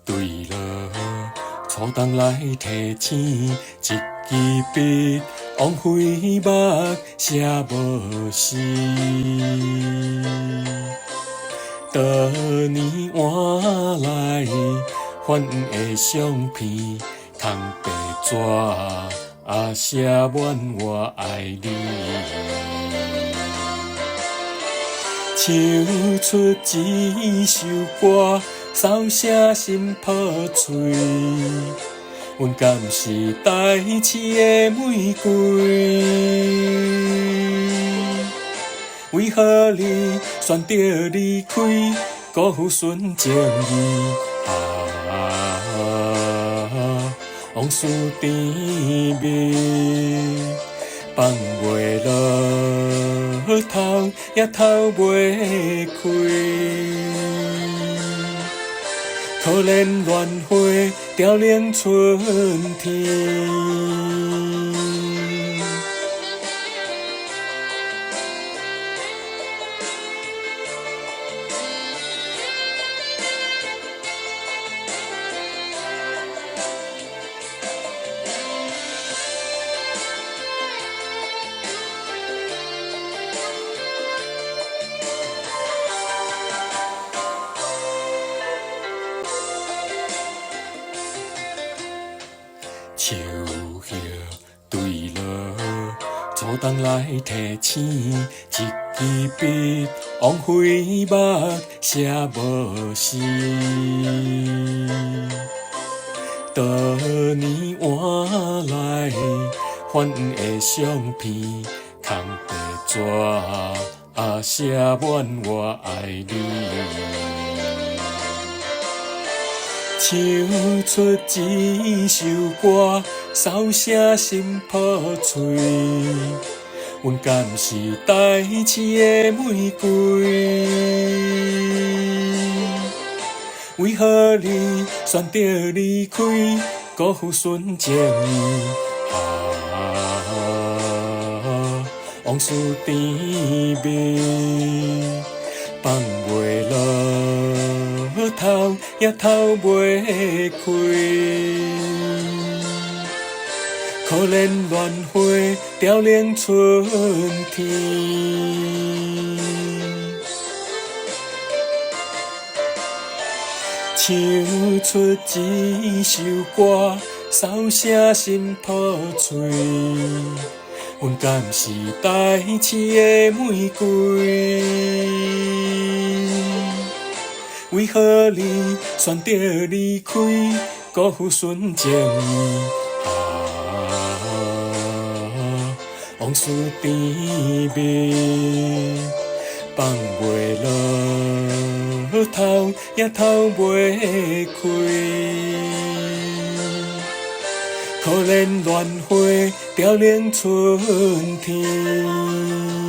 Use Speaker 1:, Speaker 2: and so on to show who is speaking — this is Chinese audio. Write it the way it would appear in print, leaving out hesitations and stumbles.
Speaker 1: 对了，初冬来提醒，一支笔枉费目写无诗。多年换来反的相片，空白纸写满我爱你。唱出一首歌，扫声心破碎。阮敢是带刺的玫瑰，为何你选择离开，辜负纯情意？往事甜蜜，放袂落头，也透袂开。可怜乱花凋零春天。树叶对落，初冬来提醒，一支笔枉费目写无诗。多年换来反的相片，空白纸写满我爱你。唱出一首歌，扫声心破碎。阮敢是带刺的玫瑰，为何你选择离开，辜负纯情意？往事甜蜜，放袂落头，也透袂开。可怜乱花凋零春天。唱出一首歌，扫声心破碎。阮敢是带刺的玫瑰，为何你选择离开，辜负纯情意？往事甜蜜，放袂落头，也透袂开。可怜乱花凋零春天。